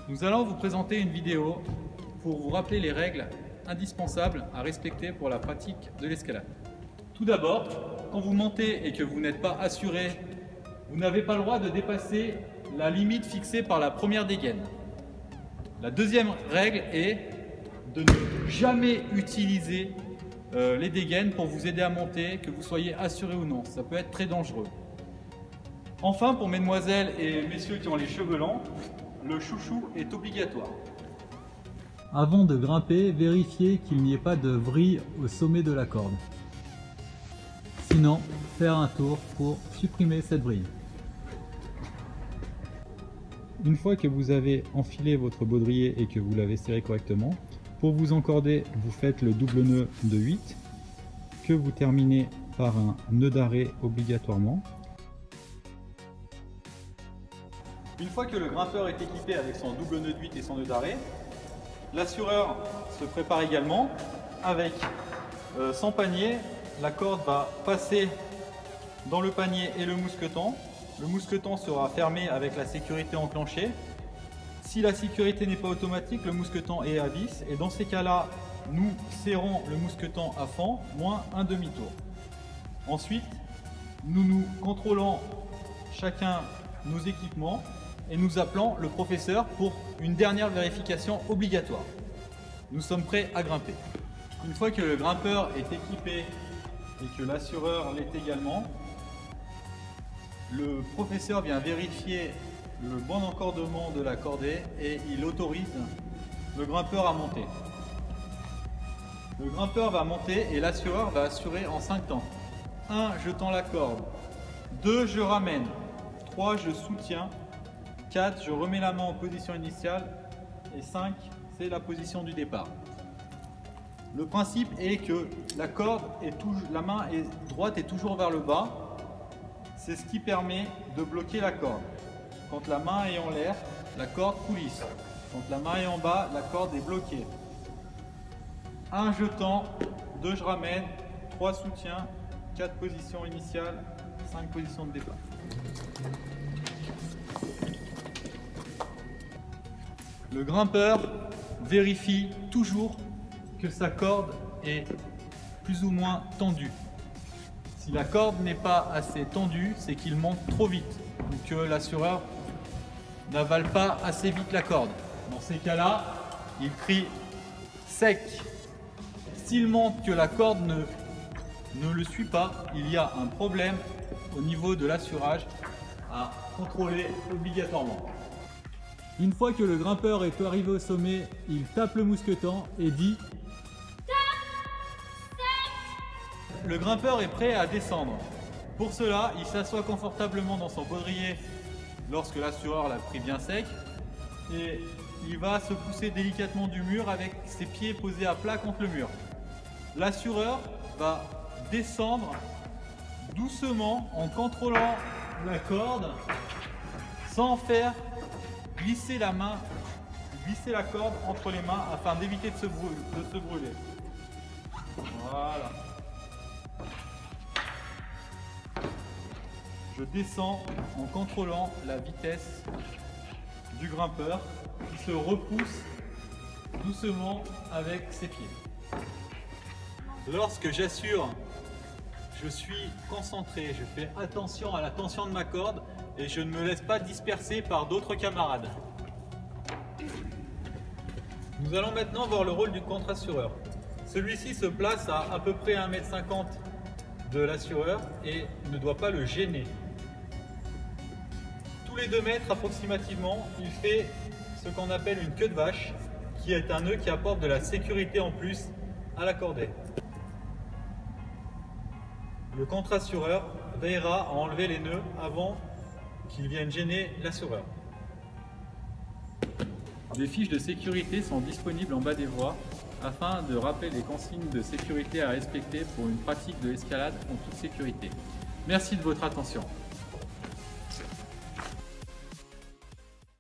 Nous allons vous présenter une vidéo pour vous rappeler les règles indispensables à respecter pour la pratique de l'escalade. Tout d'abord, quand vous montez et que vous n'êtes pas assuré, vous n'avez pas le droit de dépasser la limite fixée par la première dégaine. La deuxième règle est de ne jamais utiliser les dégaines pour vous aider à monter, que vous soyez assuré ou non. Ça peut être très dangereux. Enfin, pour mesdemoiselles et messieurs qui ont les cheveux longs, le chouchou est obligatoire. Avant de grimper, vérifiez qu'il n'y ait pas de vrille au sommet de la corde. Sinon, faire un tour pour supprimer cette vrille. Une fois que vous avez enfilé votre baudrier et que vous l'avez serré correctement, pour vous encorder, vous faites le double nœud de 8 que vous terminez par un nœud d'arrêt obligatoirement. Une fois que le grimpeur est équipé avec son double nœud de 8 et son nœud d'arrêt, l'assureur se prépare également avec son panier. La corde va passer dans le panier et le mousqueton. Le mousqueton sera fermé avec la sécurité enclenchée. Si la sécurité n'est pas automatique, le mousqueton est à vis et dans ces cas-là, nous serrons le mousqueton à fond, moins un demi-tour. Ensuite, nous contrôlons chacun nos équipements et nous appelons le professeur pour une dernière vérification obligatoire. Nous sommes prêts à grimper. Une fois que le grimpeur est équipé et que l'assureur l'est également, le professeur vient vérifier le bon encordement de la cordée et il autorise le grimpeur à monter. Le grimpeur va monter et l'assureur va assurer en 5 temps. 1. Je tends la corde. 2. Je ramène. 3. Je soutiens. 4. Je remets la main en position initiale. Et 5. C'est la position du départ. Le principe est que la corde la main droite est toujours vers le bas. C'est ce qui permet de bloquer la corde. Quand la main est en l'air, la corde coulisse. Quand la main est en bas, la corde est bloquée. 1. Je tends. 2. Je ramène. 3. Soutien. 4. Position initiale. 5. Position de départ. Le grimpeur vérifie toujours que sa corde est plus ou moins tendue. Si la corde n'est pas assez tendue, c'est qu'il monte trop vite ou que l'assureur n'avale pas assez vite la corde. Dans ces cas-là, il crie sec. S'il montre que la corde ne le suit pas, il y a un problème au niveau de l'assurage à contrôler obligatoirement. Une fois que le grimpeur est arrivé au sommet, il tape le mousqueton et dit le grimpeur est prêt à descendre. Pour cela, il s'assoit confortablement dans son baudrier lorsque l'assureur l'a pris bien sec et il va se pousser délicatement du mur avec ses pieds posés à plat contre le mur. L'assureur va descendre doucement en contrôlant la corde sans faire glisser la corde entre les mains afin d'éviter de se brûler. Voilà. Je descends en contrôlant la vitesse du grimpeur qui se repousse doucement avec ses pieds. Lorsque j'assure, je suis concentré, je fais attention à la tension de ma corde et je ne me laisse pas disperser par d'autres camarades. Nous allons maintenant voir le rôle du contre-assureur. Celui-ci se place à peu près 1,50 m de l'assureur et ne doit pas le gêner. Tous les 2 mètres approximativement, il fait ce qu'on appelle une queue de vache, qui est un nœud qui apporte de la sécurité en plus à la cordée. Le contre-assureur veillera à enlever les nœuds avant qu'ils viennent gêner l'assureur. Des fiches de sécurité sont disponibles en bas des voies afin de rappeler les consignes de sécurité à respecter pour une pratique de l'escalade en toute sécurité. Merci de votre attention.